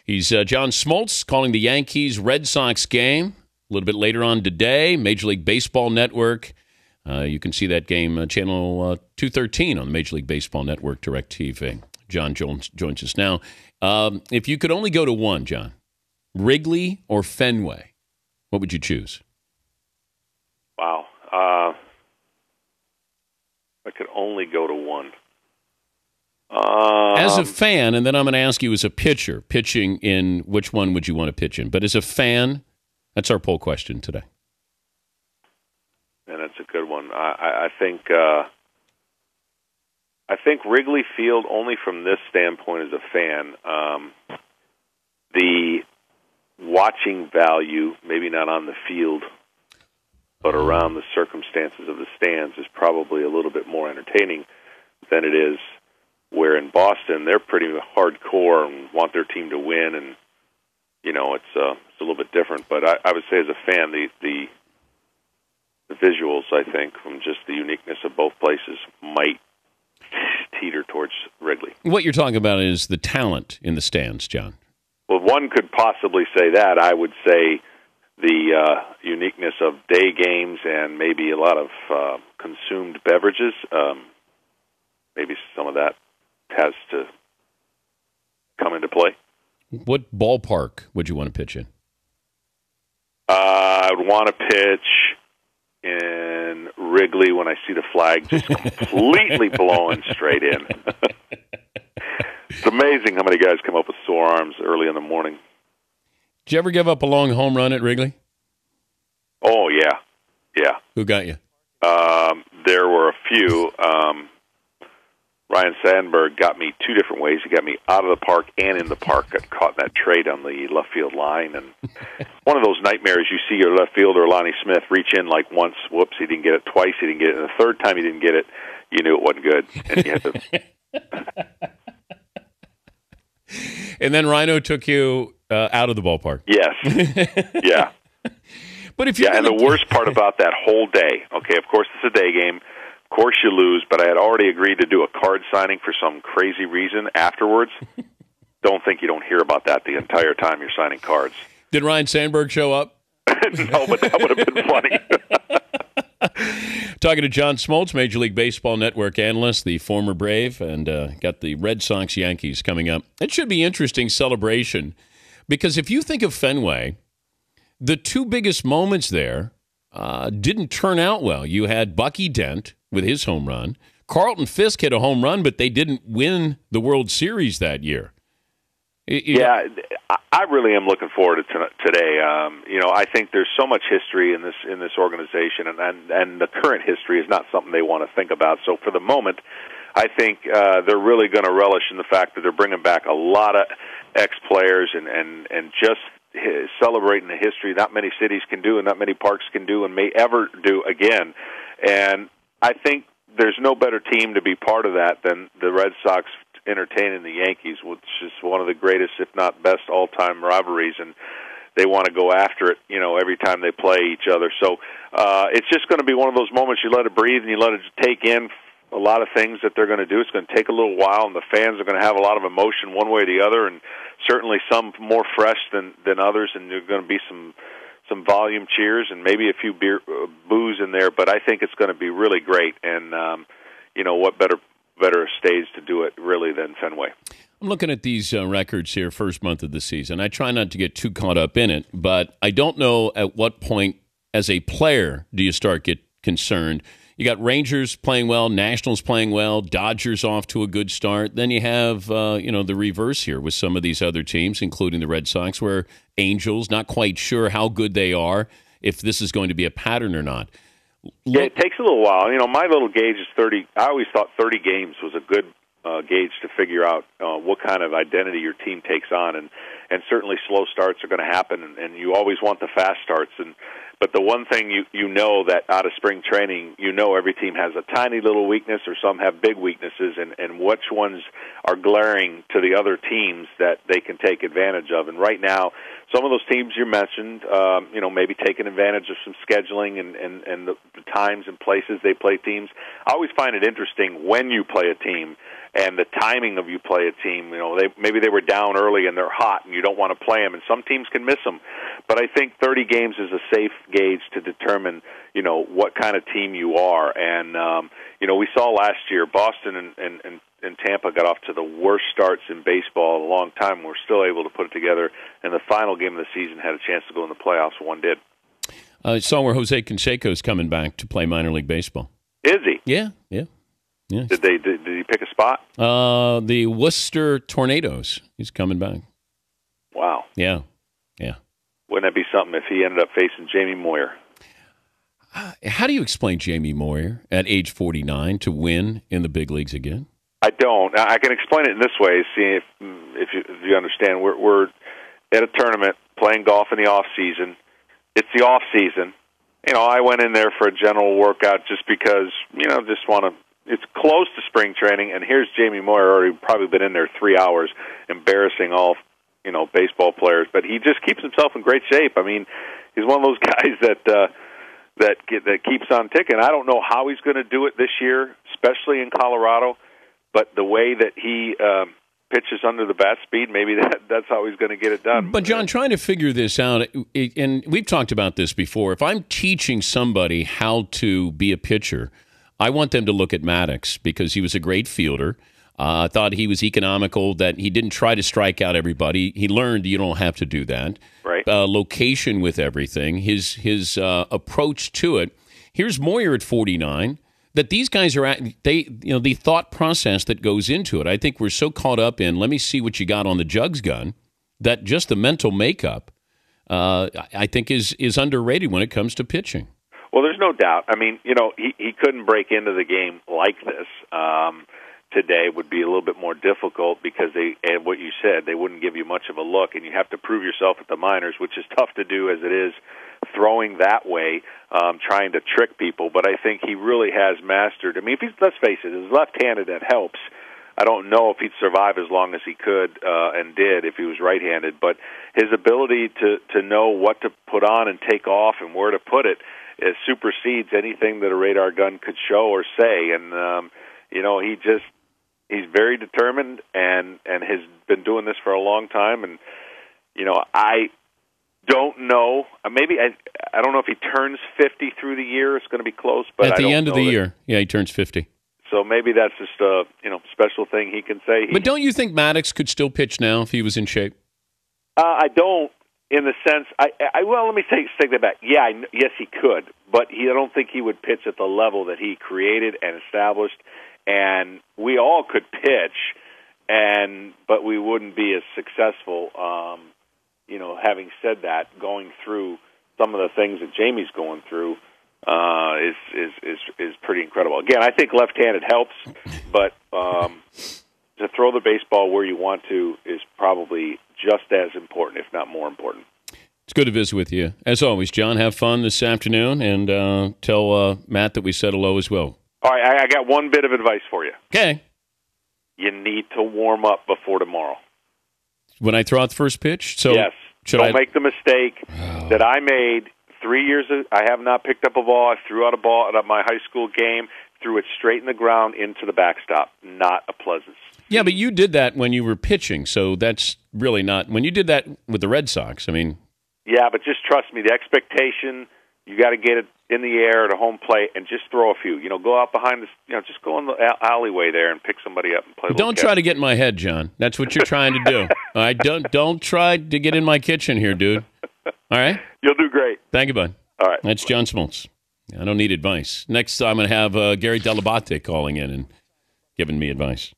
He's John Smoltz calling the Yankees-Red Sox game a little bit later on today, Major League Baseball Network. You can see that game, channel 213 on the Major League Baseball Network, DirecTV. John joins us now. If you could only go to one, John, Wrigley or Fenway, what would you choose? Wow. I could only go to one. As a fan, and then I'm going to ask you as a pitcher, pitching in, which one would you want to pitch in? But as a fan, that's our poll question today. And that's a good one. I think Wrigley Field, only from this standpoint as a fan, the watching value, maybe not on the field, but around the circumstances of the stands, is probably a little bit more entertaining than it is where in Boston they're pretty hardcore and want their team to win, and it's a little bit different. But I would say as a fan, the visuals, I think, from just the uniqueness of both places, might teeter towards Wrigley. What you're talking about is the talent in the stands, John. Well, one could possibly say that. I would say the uniqueness of day games and maybe a lot of consumed beverages, maybe some of that has to come into play. What ballpark would you want to pitch in? I would want to pitch in Wrigley when I see the flag just completely blowing straight in. It's amazing how many guys come up with sore arms early in the morning. Did you ever give up a long home run at Wrigley? Oh, yeah. Yeah. Who got you? There were a few. Ryan Sandberg got me two different ways. He got me out of the park and in the park. Got caught in that trade on the left field line. And one of those nightmares, you see your left fielder, Lonnie Smith, reach in like once. Whoops, he didn't get it. Twice, he didn't get it. And the third time he didn't get it, you knew it wasn't good. And you had to... And then Rhino took you out of the ballpark. Yes. Yeah. But if you and the worst part about that whole day, okay, of course it's a day game. Of course you lose, but I had already agreed to do a card signing for some crazy reason afterwards. Don't think you don't hear about that the entire time you're signing cards. Did Ryan Sandberg show up? No, but that would have been funny. Talking to John Smoltz, Major League Baseball Network analyst, the former Brave, and got the Red Sox-Yankees coming up. It should be interesting celebration because if you think of Fenway, the two biggest moments there didn't turn out well. You had Bucky Dent with his home run. Carlton Fisk hit a home run, but they didn't win the World Series that year. Yeah, I really am looking forward to today. I think there's so much history in this organization, and the current history is not something they want to think about. So for the moment, I think they're really going to relish in the fact that they're bringing back a lot of ex-players and just celebrating the history not many cities can do and not many parks can do and may ever do again. And I think there's no better team to be part of that than the Red Sox entertaining the Yankees, which is one of the greatest, if not best, all-time rivalries, and they want to go after it, every time they play each other. So it's just going to be one of those moments you let it breathe and you let it take in a lot of things that they're going to do. It's going to take a little while, and the fans are going to have a lot of emotion one way or the other, and certainly some more fresh than others, and there's going to be some volume cheers and maybe a few boos in there, but I think it's going to be really great, and what better stage to do it really than Fenway. I'm looking at these records here, first month of the season. I try not to get too caught up in it, but I don't know at what point as a player do you start get concerned. You got Rangers playing well, Nationals playing well, Dodgers off to a good start. Then you have, the reverse here with some of these other teams, including the Red Sox, where Angels, not quite sure how good they are, if this is going to be a pattern or not. Yeah, it takes a little while. My little gauge is 30. I always thought 30 games was a good gauge to figure out what kind of identity your team takes on, and certainly slow starts are going to happen, and you always want the fast starts. But the one thing you know that out of spring training, every team has a tiny little weakness, or some have big weaknesses, and which ones are glaring to the other teams that they can take advantage of. And right now, some of those teams you mentioned, maybe taking advantage of some scheduling and the times and places they play teams. I always find it interesting when you play a team and the timing of you play a team. Maybe they were down early and they're hot, and you don't want to play them, and some teams can miss them. But I think 30 games is a safe gauge to determine, what kind of team you are. And, we saw last year Boston and Tampa got off to the worst starts in baseball in a long time. We're still able to put it together, and the final game of the season had a chance to go in the playoffs. One did. I saw where Jose Canseco's coming back to play minor league baseball. Is he? Yeah. Did he pick a spot? The Worcester Tornadoes. He's coming back. Wow. Yeah. Wouldn't that be something if he ended up facing Jamie Moyer? How do you explain Jamie Moyer at age 49 to win in the big leagues again? I don't. I can explain it in this way. See if you understand. We're at a tournament playing golf in the off season. It's the off season. I went in there for a general workout just because just want to. It's close to spring training, and here's Jamie Moyer already probably been in there 3 hours, embarrassing all baseball players. But he just keeps himself in great shape. I mean, he's one of those guys that keeps on ticking. I don't know how he's going to do it this year, especially in Colorado. But the way that he pitches under the bat speed, maybe that's how he's going to get it done. But, John, trying to figure this out, and we've talked about this before, if I'm teaching somebody how to be a pitcher, I want them to look at Maddox because he was a great fielder. I thought he was economical, that he didn't try to strike out everybody. He learned you don't have to do that. Right. Location with everything, his approach to it. Here's Moyer at 49. That these guys are at, the thought process that goes into it. I think we're so caught up in, let me see what you got on the jugs gun, that just the mental makeup, I think, is underrated when it comes to pitching. Well, there's no doubt. I mean, he couldn't break into the game like this. Today would be a little bit more difficult because and what you said, they wouldn't give you much of a look, and you have to prove yourself at the minors, which is tough to do as it is throwing that way, trying to trick people. But I think he really has mastered. I mean, let's face it, his left-handed, that helps. I don't know if he'd survive as long as he could and did if he was right-handed, but his ability to know what to put on and take off and where to put it supersedes anything that a radar gun could show or say. And he's very determined and has been doing this for a long time. And I don't know. Maybe I don't know if he turns 50 through the year. It's going to be close, but at the end of the year, he turns 50. So maybe that's just a special thing he can say. But don't you think Maddox could still pitch now if he was in shape? I don't, in the sense. Well, let me take that back. Yeah, yes, he could, but I don't think he would pitch at the level that he created and established. And we all could pitch, but we wouldn't be as successful. Having said that, going through some of the things that Jamie's going through is pretty incredible. Again, I think left-handed helps, but to throw the baseball where you want to is probably just as important, if not more important. It's good to visit with you. As always, John, have fun this afternoon, and tell Matt that we said hello as well. All right, I got one bit of advice for you. Okay. You need to warm up before tomorrow. When I throw out the first pitch? So yes. Don't make the mistake that I made 3 years ago. I have not picked up a ball. I threw out a ball at my high school game, threw it straight in the ground into the backstop. Not a pleasant. Yeah, but you did that when you were pitching, so that's really not. When you did that with the Red Sox, I mean. Yeah, but just trust me, the expectation, you got to get it in the air at a home plate and just throw a few. Go out behind the, just go in the alleyway there and pick somebody up and play. Don't try to get in my head, John. That's what you're trying to do. All right, don't try to get in my kitchen here, dude. All right? You'll do great. Thank you, bud. All right. That's John Smoltz. I don't need advice. Next, I'm going to have Gary Delabate calling in and giving me advice.